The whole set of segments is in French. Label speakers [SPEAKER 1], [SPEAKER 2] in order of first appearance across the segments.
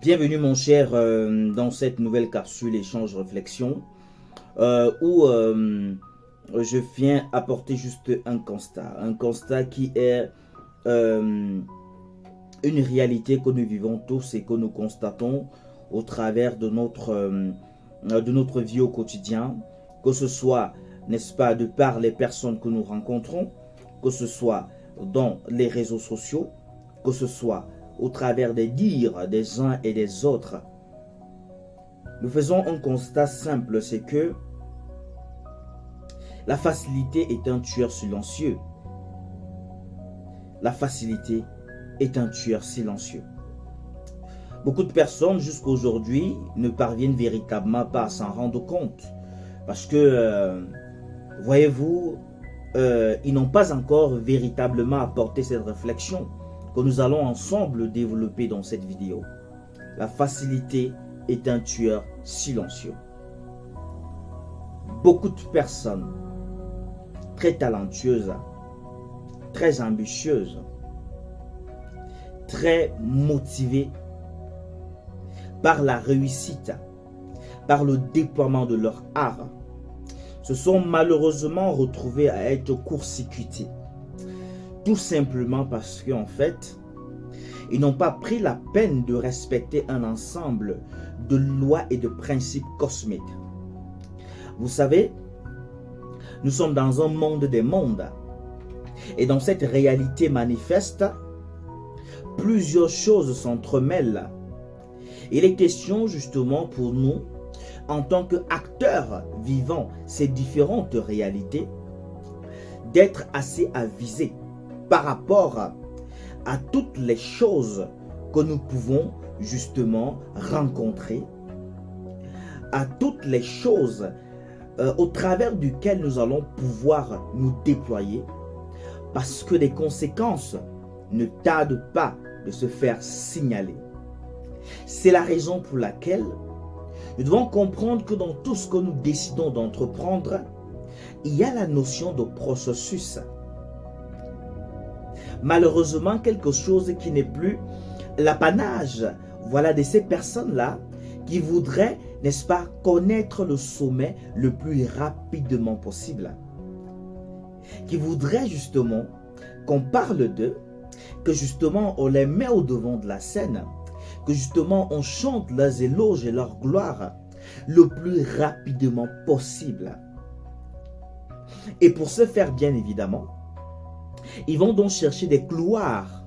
[SPEAKER 1] Bienvenue mon cher dans cette nouvelle capsule échange réflexion où je viens apporter juste un constat qui est une réalité que nous vivons tous et que nous constatons au travers de notre vie au quotidien, que ce soit, n'est-ce pas, de par les personnes que nous rencontrons, que ce soit dans les réseaux sociaux, que ce soit au travers des dires des uns et des autres. Nous faisons un constat simple, c'est que la facilité est un tueur silencieux. La facilité est un tueur silencieux. Beaucoup de personnes jusqu'à aujourd'hui ne parviennent véritablement pas à s'en rendre compte. Parce que, voyez-vous, ils n'ont pas encore véritablement apporté cette réflexion que nous allons ensemble développer dans cette vidéo. La facilité est un tueur silencieux. Beaucoup de personnes très talentueuses, très ambitieuses, très motivées par la réussite, par le déploiement de leur art, se sont malheureusement retrouvées à être court-circuitées. Tout simplement parce qu'en fait, ils n'ont pas pris la peine de respecter un ensemble de lois et de principes cosmiques. Vous savez, nous sommes dans un monde des mondes. Et dans cette réalité manifeste, plusieurs choses s'entremêlent. Il est question justement pour nous, en tant qu'acteurs vivant ces différentes réalités, d'être assez avisés par rapport à toutes les choses que nous pouvons justement rencontrer, à toutes les choses au travers duquel nous allons pouvoir nous déployer, parce que les conséquences ne tardent pas de se faire signaler. C'est la raison pour laquelle nous devons comprendre que dans tout ce que nous décidons d'entreprendre, il y a la notion de processus. Malheureusement, quelque chose qui n'est plus l'apanage, voilà, de ces personnes-là qui voudraient, n'est-ce pas, connaître le sommet le plus rapidement possible. Qui voudraient justement qu'on parle d'eux, que justement on les met au devant de la scène, que justement on chante leurs éloges et leur gloire le plus rapidement possible. Et pour ce faire, bien évidemment, ils vont donc chercher des couloirs,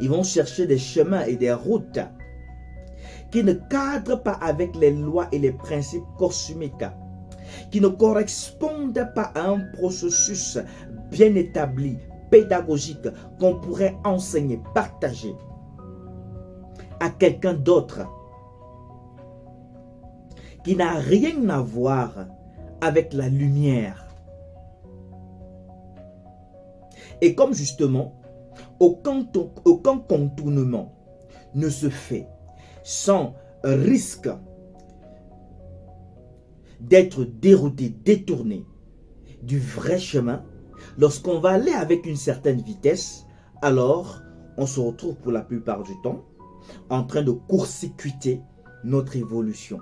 [SPEAKER 1] ils vont chercher des chemins et des routes qui ne cadrent pas avec les lois et les principes cosmiques, qui ne correspondent pas à un processus bien établi, pédagogique, qu'on pourrait enseigner, partager à quelqu'un d'autre, qui n'a rien à voir avec la lumière. Et comme justement, aucun contournement ne se fait sans risque d'être dérouté, détourné du vrai chemin, lorsqu'on va aller avec une certaine vitesse, alors on se retrouve pour la plupart du temps en train de court-circuiter notre évolution.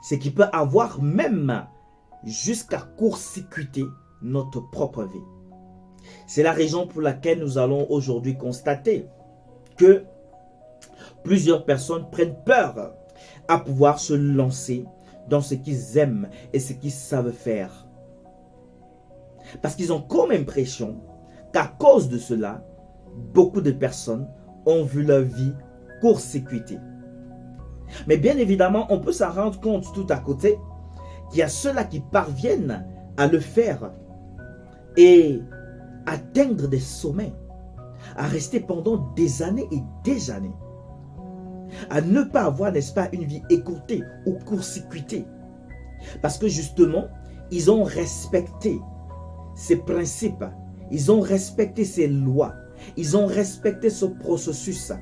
[SPEAKER 1] Ce qui peut avoir même jusqu'à court-circuiter notre propre vie. C'est la raison pour laquelle nous allons aujourd'hui constater que plusieurs personnes prennent peur à pouvoir se lancer dans ce qu'ils aiment et ce qu'ils savent faire. Parce qu'ils ont comme impression qu'à cause de cela, beaucoup de personnes ont vu leur vie court-circuitée. Mais bien évidemment, on peut s'en rendre compte tout à côté qu'il y a ceux-là qui parviennent à le faire et atteindre des sommets, à rester pendant des années et des années, à ne pas avoir, n'est-ce pas, une vie écourtée ou court-circuitée. Parce que justement, ils ont respecté ces principes, ils ont respecté ces lois, ils ont respecté ce processus,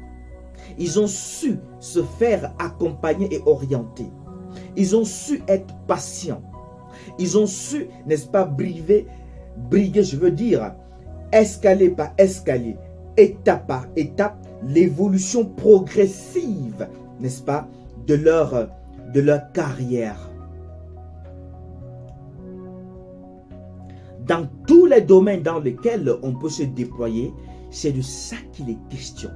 [SPEAKER 1] ils ont su se faire accompagner et orienter, ils ont su être patients, ils ont su, n'est-ce pas, briguer, je veux dire, escalier par escalier, étape par étape, l'évolution progressive n'est-ce pas, de leur carrière. Dans tous les domaines dans lesquels on peut se déployer, c'est de ça qu'il est question.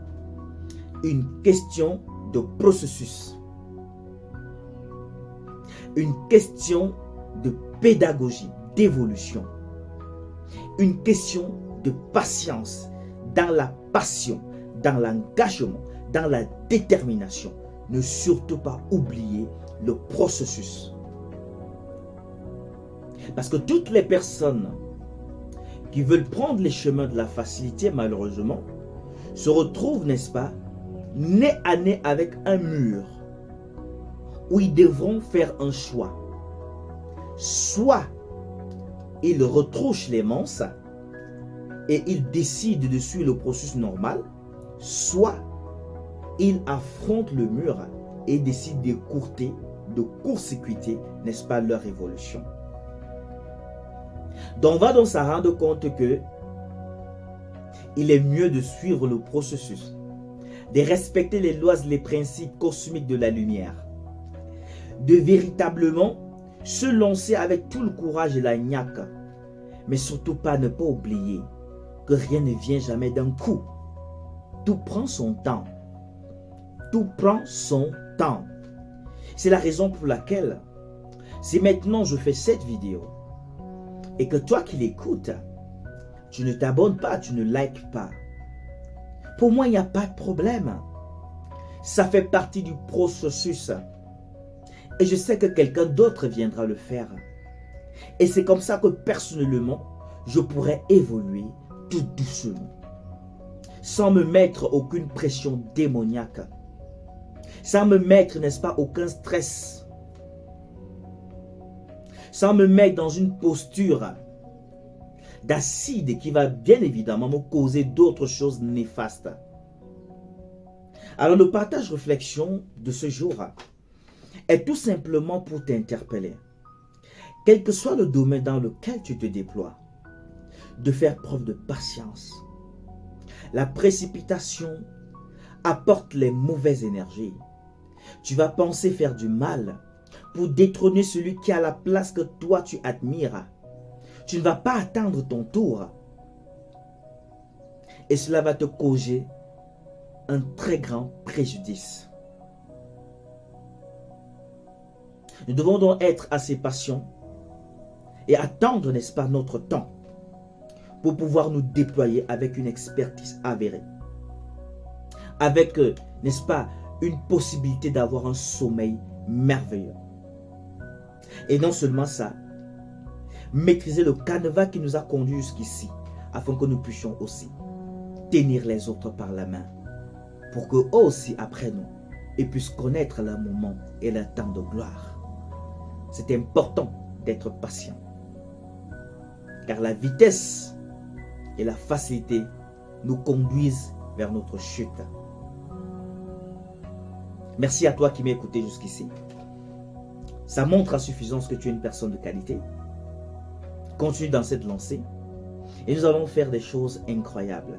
[SPEAKER 1] Une question de processus. Une question de pédagogie, d'évolution. Une question de patience, dans la passion, dans l'engagement, dans la détermination. Ne surtout pas oublier le processus. Parce que toutes les personnes qui veulent prendre les chemins de la facilité, malheureusement, se retrouvent, n'est-ce pas, nez à nez avec un mur où ils devront faire un choix. Soit ils retroussent les manches et ils décident de suivre le processus normal, soit ils affrontent le mur et décident d'écourter, de court-circuiter, n'est-ce pas, leur évolution. Donc on va donc s'en rendre compte que il est mieux de suivre le processus, de respecter les lois et les principes cosmiques de la lumière, de véritablement se lancer avec tout le courage et la niaque, mais surtout pas ne pas oublier que rien ne vient jamais d'un coup. Tout prend son temps. Tout prend son temps. C'est la raison pour laquelle, si maintenant je fais cette vidéo et que toi qui l'écoutes, tu ne t'abonnes pas, tu ne likes pas, pour moi il n'y a pas de problème. Ça fait partie du processus. Et je sais que quelqu'un d'autre viendra le faire. Et c'est comme ça que personnellement, je pourrais évoluer tout doucement. Sans me mettre aucune pression démoniaque. Sans me mettre, n'est-ce pas, aucun stress. Sans me mettre dans une posture d'acide qui va bien évidemment me causer d'autres choses néfastes. Alors le partage réflexion de ce jour est tout simplement pour t'interpeller. Quel que soit le domaine dans lequel tu te déploies, de faire preuve de patience. La précipitation apporte les mauvaises énergies. Tu vas penser faire du mal pour détrôner celui qui a la place que toi tu admires. Tu ne vas pas attendre ton tour. Et cela va te causer un très grand préjudice. Nous devons donc être assez patients et attendre, n'est-ce pas, notre temps pour pouvoir nous déployer avec une expertise avérée. Avec, n'est-ce pas, une possibilité d'avoir un sommeil merveilleux. Et non seulement ça, maîtriser le canevas qui nous a conduits jusqu'ici, afin que nous puissions aussi tenir les autres par la main, pour qu'eux aussi, après nous, ils puissent connaître le moment et le temps de gloire. C'est important d'être patient, car la vitesse et la facilité nous conduisent vers notre chute. Merci à toi qui m'as écouté jusqu'ici. Ça montre à suffisance que tu es une personne de qualité. Continue dans cette lancée et nous allons faire des choses incroyables.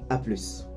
[SPEAKER 1] À plus.